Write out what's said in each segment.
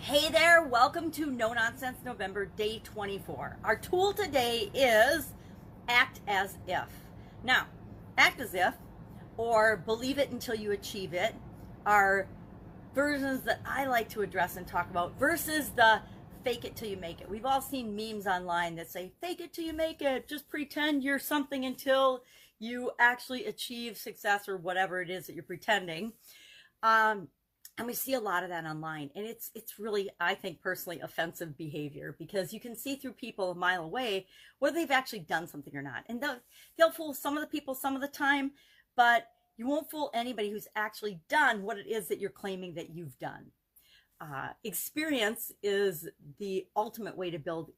Hey there, welcome to No Nonsense November, day 24. Our tool today is act as if. Now, act as if or believe it until you achieve it are versions that I like to address and talk about versus the fake it till you make it. We've all seen memes online that say, fake it till you make it, just pretend you're something until you actually achieve success or whatever it is that you're pretending. And we see a lot of that online, and it's really, I think personally, offensive behavior, because you can see through people a mile away whether they've actually done something or not. And they'll fool some of the people some of the time, but you won't fool anybody who's actually done what it is that you're claiming that you've done. Experience is the ultimate way to build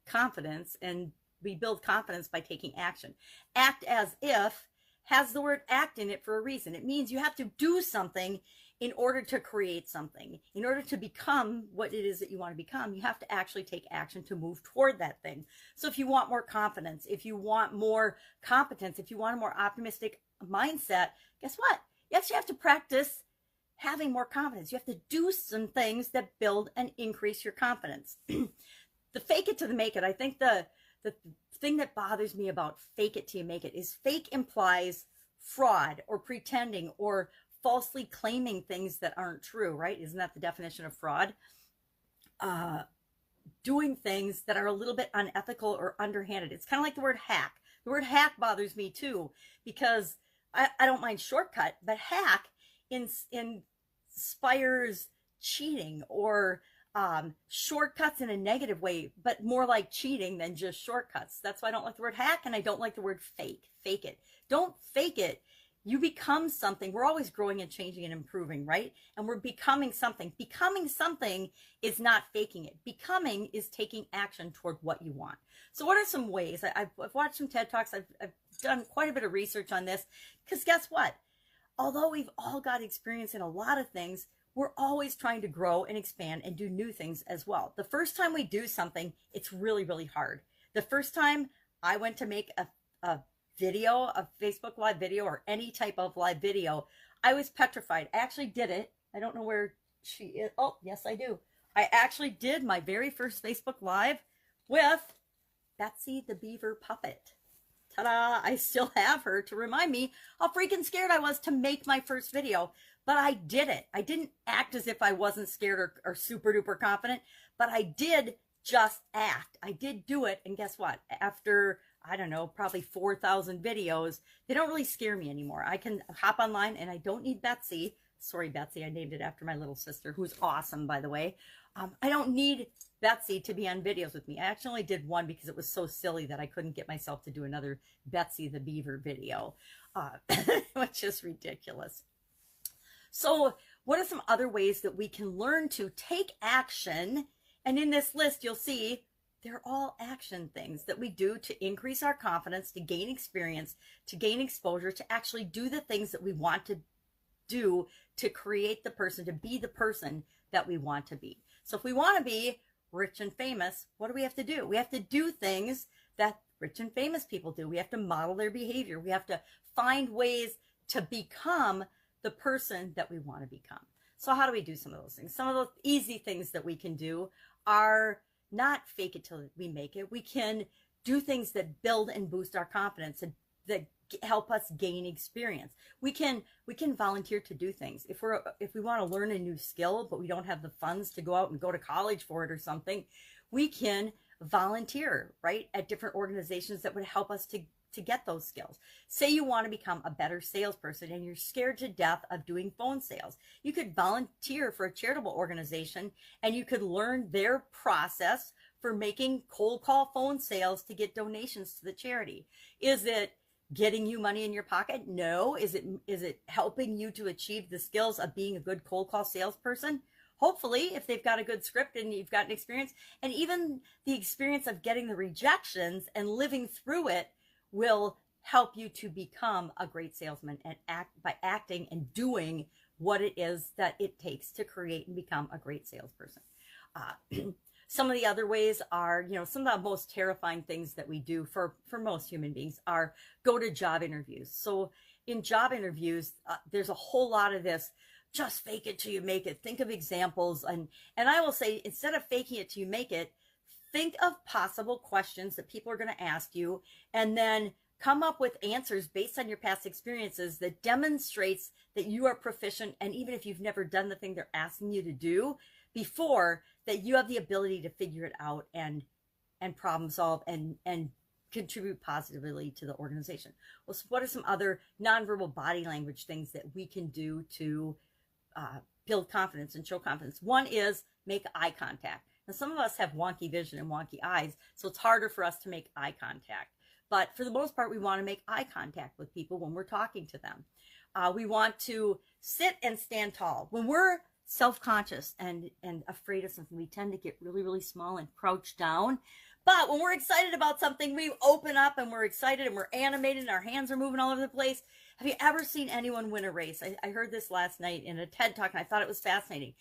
confidence, and we build confidence by taking action. Act as if has the word act in it for a reason. It means you have to do something in order to create something. In order to become what it is that you want to become, you have to actually take action to move toward that thing. So if you want more confidence, if you want more competence, if you want a more optimistic mindset, guess what? You actually have to practice having more confidence. You have to do some things that build and increase your confidence. The fake it to the make it. I think the thing that bothers me about fake it till you make it is fake implies fraud or pretending or falsely claiming things that aren't true, right? Isn't that the definition of fraud? Doing things that are a little bit unethical or underhanded. It's kind of like the word hack. The word hack bothers me too, because I don't mind shortcut, but hack inspires cheating or shortcuts in a negative way, but more like cheating than just shortcuts. That's why I don't like the word hack, and I don't like the word fake. Fake it. Don't fake it. You become something. We're always growing and changing and improving, right? And we're becoming something. Becoming something is not faking it. Becoming is taking action toward what you want. So what are some ways? I've watched some TED Talks. I've done quite a bit of research on this, because guess what? Although we've all got experience in a lot of things, we're always trying to grow and expand and do new things as well. The first time we do something, it's really, really hard. The first time I went to make a video, a Facebook live video or any type of live video, I was petrified. I actually did it. I don't know where she is. Oh, yes, I do. I actually did my very first Facebook live with Betsy the Beaver puppet. Ta-da! I still have her to remind me how freaking scared I was to make my first video, but I did it. I didn't act as if I wasn't scared or super duper confident, but I did just act. I did do it, and guess what? After, I don't know, probably 4,000 videos, they don't really scare me anymore. I can hop online, and I don't need Betsy. Sorry, Betsy, I named it after my little sister, who's awesome, by the way. I don't need Betsy to be on videos with me. I actually only did one because it was so silly that I couldn't get myself to do another Betsy the Beaver video, which is ridiculous. So what are some other ways that we can learn to take action? And in this list, you'll see they're all action things that we do to increase our confidence, to gain experience, to gain exposure, to actually do the things that we want to do to create the person, to be the person that we want to be. So if we want to be rich and famous, what do we have to do? We have to do things that rich and famous people do. We have to model their behavior. We have to find ways to become the person that we want to become. So how do we do some of those things? Some of the easy things that we can do are not fake it till we make it. We can do things that build and boost our confidence and that help us gain experience. We can volunteer to do things. If we want to learn a new skill, but we don't have the funds to go out and go to college for it or something, we can volunteer, right, at different organizations that would help us to get those skills. Say you want to become a better salesperson and you're scared to death of doing phone sales. You could volunteer for a charitable organization and you could learn their process for making cold call phone sales to get donations to the charity. Is it getting you money in your pocket? No. Is it helping you to achieve the skills of being a good cold call salesperson? Hopefully, if they've got a good script and you've got an experience, and even the experience of getting the rejections and living through it will help you to become a great salesman and by acting and doing what it is that it takes to create and become a great salesperson. Some of the other ways are, some of the most terrifying things that we do for most human beings are go to job interviews. So in job interviews, there's a whole lot of this just fake it till you make it. Think of examples. And I will say, instead of faking it till you make it, think of possible questions that people are going to ask you, and then come up with answers based on your past experiences that demonstrates that you are proficient. And even if you've never done the thing they're asking you to do before, that you have the ability to figure it out and problem solve and contribute positively to the organization. Well, so what are some other nonverbal body language things that we can do to build confidence and show confidence? One is make eye contact. Now, some of us have wonky vision and wonky eyes, so it's harder for us to make eye contact. But for the most part, we want to make eye contact with people when we're talking to them. We want to sit and stand tall. When we're self-conscious and afraid of something, we tend to get really, really small and crouch down. But when we're excited about something, we open up and we're excited and we're animated and our hands are moving all over the place. Have you ever seen anyone win a race? I heard this last night in a TED Talk and I thought it was fascinating.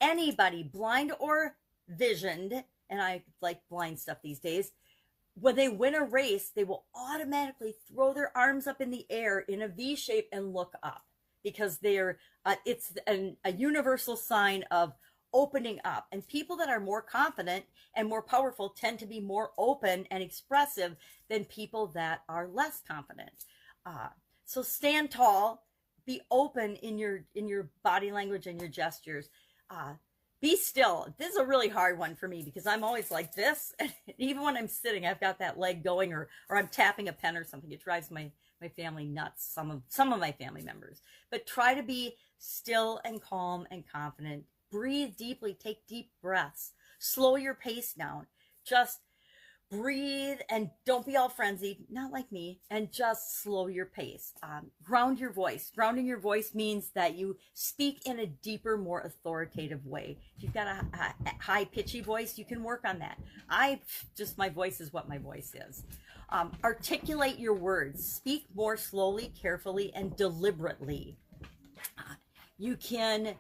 Anybody, blind or visioned, and I like blind stuff these days, when they win a race, they will automatically throw their arms up in the air in a V shape and look up, because they're it's a universal sign of opening up. And people that are more confident and more powerful tend to be more open and expressive than people that are less confident. So stand tall, be open in your body language and your gestures. Be still. This is a really hard one for me because I'm always like this. And even when I'm sitting, I've got that leg going, or I'm tapping a pen or something. It drives my family nuts, some of my family members. But try to be still and calm and confident. Breathe deeply. Take deep breaths. Slow your pace down. Just breathe and don't be all frenzied, not like me, and just slow your pace. Ground your voice. Grounding your voice means that you speak in a deeper, more authoritative way. If you've got a high pitchy voice, you can work on that. My voice is what my voice is. Articulate your words. Speak more slowly, carefully, and deliberately. You can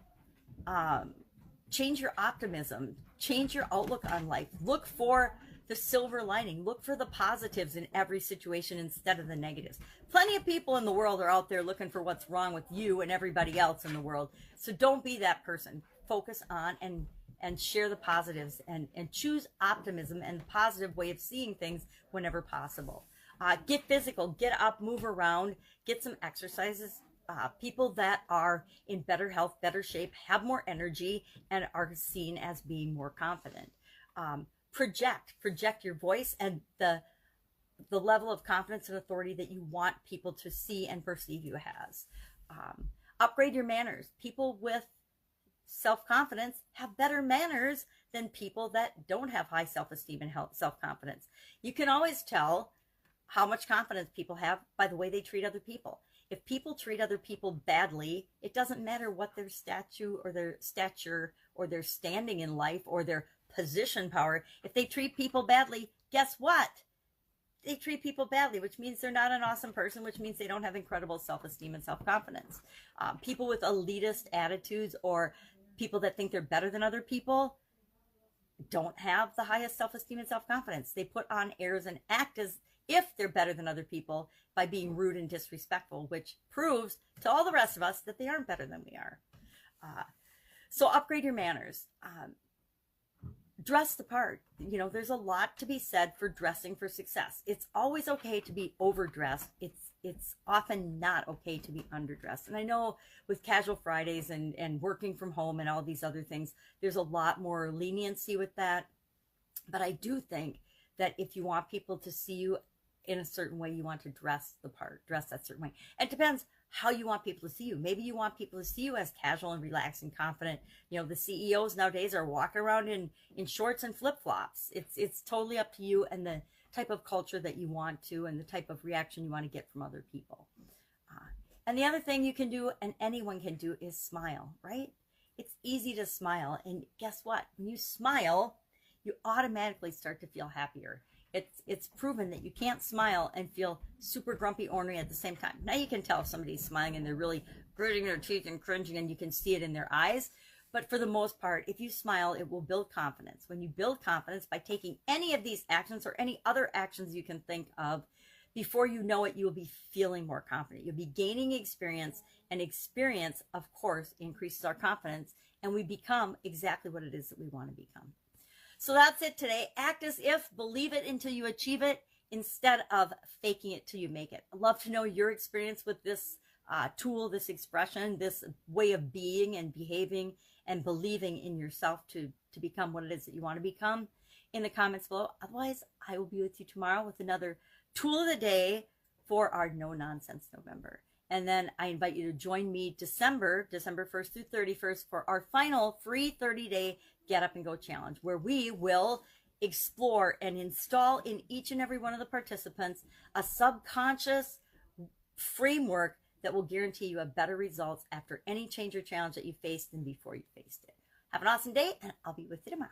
change your optimism, change your outlook on life. Look for the silver lining. Look for the positives in every situation instead of the negatives. Plenty of people in the world are out there looking for what's wrong with you and everybody else in the world. So don't be that person. Focus on and share the positives and choose optimism and the positive way of seeing things whenever possible. Get physical, get up, move around, get some exercises. People that are in better health, better shape, have more energy, and are seen as being more confident. Project your voice and the level of confidence and authority that you want people to see and perceive you as. Upgrade your manners. People with self-confidence have better manners than people that don't have high self-esteem and self-confidence. You can always tell how much confidence people have by the way they treat other people. If people treat other people badly, it doesn't matter what their stature or their standing in life or their position power. If they treat people badly, guess what? They treat people badly, which means they're not an awesome person, which means they don't have incredible self-esteem and self-confidence. People with elitist attitudes or people that think they're better than other people don't have the highest self-esteem and self-confidence. They put on airs and act as if they're better than other people by being rude and disrespectful, which proves to all the rest of us that they aren't better than we are. So upgrade your manners. Dress the part. You know, there's a lot to be said for dressing for success. It's always okay to be overdressed. It's often not okay to be underdressed. And I know with casual Fridays and working from home and all these other things, there's a lot more leniency with that. But I do think that if you want people to see you in a certain way, you want to dress the part, dress that certain way. It depends how you want people to see you. Maybe you want people to see you as casual and relaxed and confident. You know, the CEOs nowadays are walking around in shorts and flip-flops. It's totally up to you and the type of culture that you want to and the type of reaction you want to get from other people. And the other thing you can do, and anyone can do, is smile, right? It's easy to smile. And guess what? When you smile, you automatically start to feel happier. It's proven that you can't smile and feel super grumpy, ornery at the same time. Now you can tell if somebody's smiling and they're really gritting their teeth and cringing, and you can see it in their eyes. But for the most part, if you smile, it will build confidence. When you build confidence by taking any of these actions or any other actions you can think of before you know it, you will be feeling more confident. You'll be gaining experience, and experience, of course, increases our confidence, and we become exactly what it is that we want to become. So that's it today. Act as if, believe it until you achieve it, instead of faking it till you make it. I'd love to know your experience with this tool, this expression, this way of being and behaving and believing in yourself to become what it is that you want to become in the comments below. Otherwise, I will be with you tomorrow with another tool of the day for our No Nonsense November. And then I invite you to join me December 1st through 31st for our final free 30-day Get Up and Go challenge, where we will explore and install in each and every one of the participants a subconscious framework that will guarantee you a better results after any change or challenge that you faced than before you faced it. Have an awesome day, and I'll be with you tomorrow.